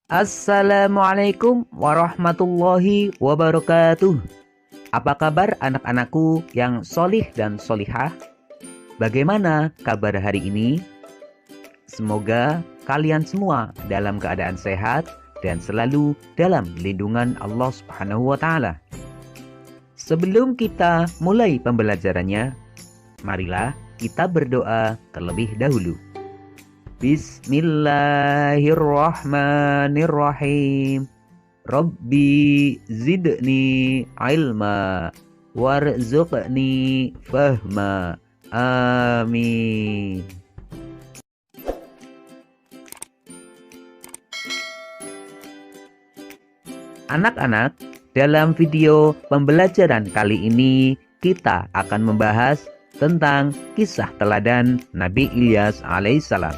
Assalamualaikum warahmatullahi wabarakatuh. Apa kabar anak-anakku yang solih dan solihah? Bagaimana kabar hari ini? Semoga kalian semua dalam keadaan sehat dan selalu dalam lindungan Allah Subhanahu wa Ta'ala. Sebelum kita mulai pembelajarannya, marilah kita berdoa terlebih dahulu. Bismillahirrahmanirrahim. Rabbi zidni ilma warzuqni fahma. Amin. Anak-anak, dalam video pembelajaran kali ini kita akan membahas tentang kisah teladan Nabi Ilyas alaihissalam.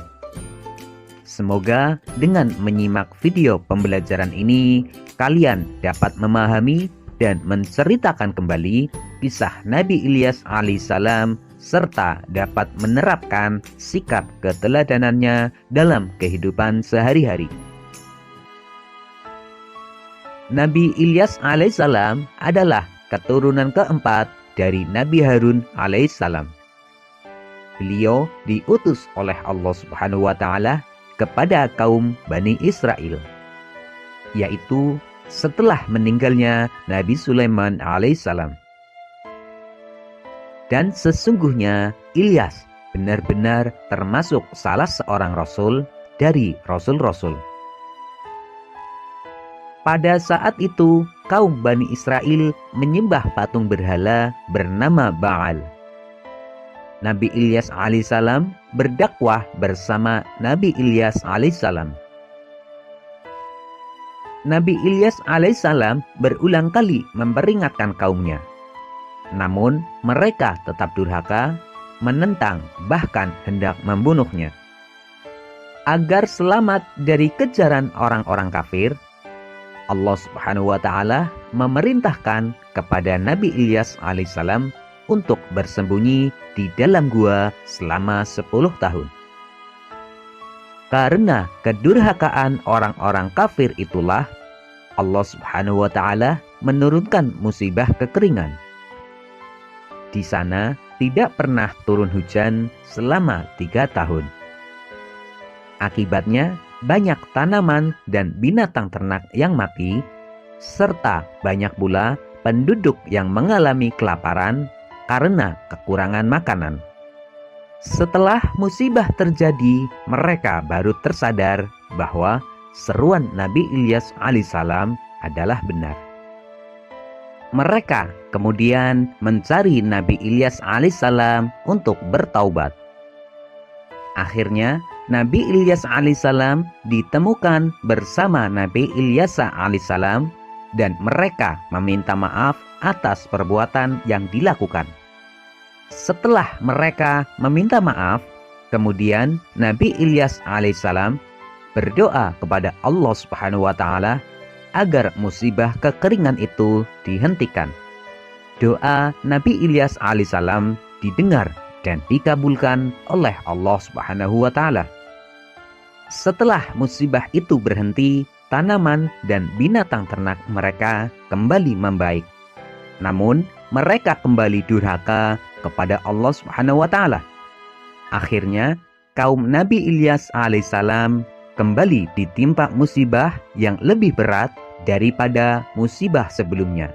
Semoga dengan menyimak video pembelajaran ini, kalian dapat memahami dan menceritakan kembali kisah Nabi Ilyas alaihissalam serta dapat menerapkan sikap keteladanannya dalam kehidupan sehari-hari. Nabi Ilyas alaihissalam adalah keturunan keempat dari Nabi Harun alaihissalam. Beliau diutus oleh Allah Subhanahu wa Ta'ala kepada kaum Bani Israel, yaitu setelah meninggalnya Nabi Sulaiman alaihissalam. Dan sesungguhnya Ilyas benar-benar termasuk salah seorang rasul dari rasul-rasul. Pada saat itu, kaum Bani Israel menyembah patung berhala bernama Baal. Nabi Ilyas alaihissalam berdakwah bersama Nabi Ilyas alaihissalam. Nabi Ilyas alaihissalam berulang kali memperingatkan kaumnya. Namun mereka tetap durhaka, menentang, bahkan hendak membunuhnya. Agar selamat dari kejaran orang-orang kafir, Allah Subhanahu wa Ta'ala memerintahkan kepada Nabi Ilyas alaihissalam untuk bersembunyi di dalam gua selama 10 tahun. Karena kedurhakaan orang-orang kafir itulah Allah Subhanahu wa Ta'ala menurunkan musibah kekeringan. Di sana tidak pernah turun hujan selama 3 tahun. Akibatnya banyak tanaman dan binatang ternak yang mati, serta banyak pula penduduk yang mengalami kelaparan karena kekurangan makanan. Setelah musibah terjadi, mereka baru tersadar bahwa seruan Nabi Ilyas alaihissalam adalah benar. Mereka kemudian mencari Nabi Ilyas alaihissalam untuk bertaubat. Akhirnya Nabi Ilyas alaihissalam ditemukan bersama Nabi Ilyas alaihissalam dan mereka meminta maaf atas perbuatan yang dilakukan. Setelah mereka meminta maaf, kemudian Nabi Ilyas alaihissalam berdoa kepada Allah Subhanahu wa Ta'ala agar musibah kekeringan itu dihentikan. Doa Nabi Ilyas alaihissalam didengar dan dikabulkan oleh Allah Subhanahu wa Ta'ala. Setelah musibah itu berhenti, tanaman dan binatang ternak mereka kembali membaik. Namun, mereka kembali durhaka kepada Allah Subhanahu wa Ta'ala. Akhirnya, kaum Nabi Ilyas alaihissalam kembali ditimpa musibah yang lebih berat daripada musibah sebelumnya,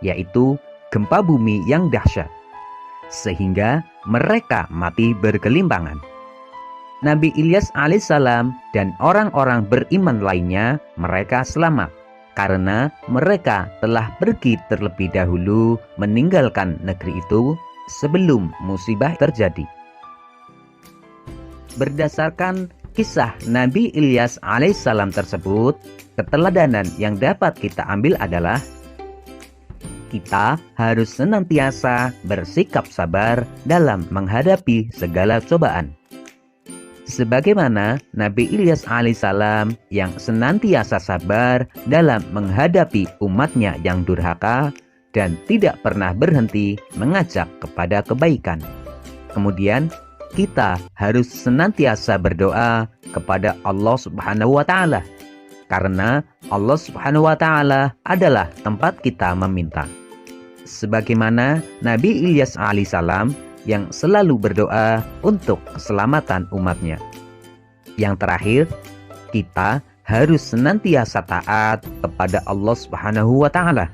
yaitu gempa bumi yang dahsyat, sehingga mereka mati bergelimpangan. Nabi Ilyas alaihissalam dan orang-orang beriman lainnya mereka selamat karena mereka telah pergi terlebih dahulu meninggalkan negeri itu sebelum musibah terjadi. Berdasarkan kisah Nabi Ilyas alaihissalam tersebut, keteladanan yang dapat kita ambil adalah kita harus senantiasa bersikap sabar dalam menghadapi segala cobaan. Sebagaimana Nabi Ilyas alaihissalam yang senantiasa sabar dalam menghadapi umatnya yang durhaka dan tidak pernah berhenti mengajak kepada kebaikan. Kemudian kita harus senantiasa berdoa kepada Allah Subhanahu wa Ta'ala, karena Allah Subhanahu wa Ta'ala adalah tempat kita meminta. Sebagaimana Nabi Ilyas alaihissalam yang selalu berdoa untuk keselamatan umatnya. Yang terakhir, kita harus senantiasa taat kepada Allah Subhanahu wa Ta'ala,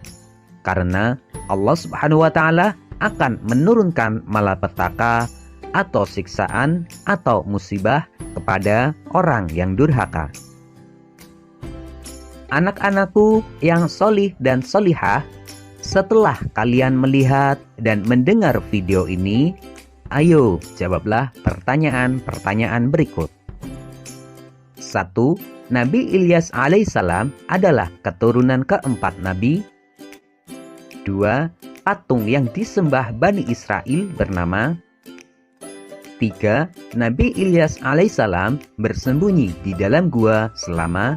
karena Allah Subhanahu wa Ta'ala akan menurunkan malapetaka atau siksaan atau musibah kepada orang yang durhaka. Anak-anakku yang solih dan solihah, setelah kalian melihat dan mendengar video ini, ayo jawablah pertanyaan-pertanyaan berikut. 1. Nabi Ilyas alaihissalam adalah keturunan keempat Nabi. 2. Patung yang disembah Bani Israel bernama. 3. Nabi Ilyas alaihissalam bersembunyi di dalam gua selama.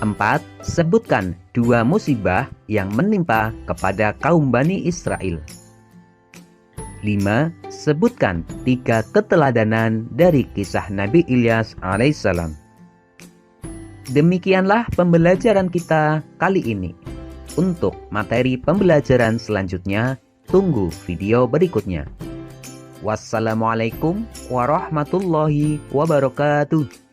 4. Sebutkan 2 musibah yang menimpa kepada kaum Bani Israel. 5. Sebutkan 3 keteladanan dari kisah Nabi Ilyas alaihissalam. Demikianlah pembelajaran kita kali ini. Untuk materi pembelajaran selanjutnya, tunggu video berikutnya. Wassalamualaikum warahmatullahi wabarakatuh.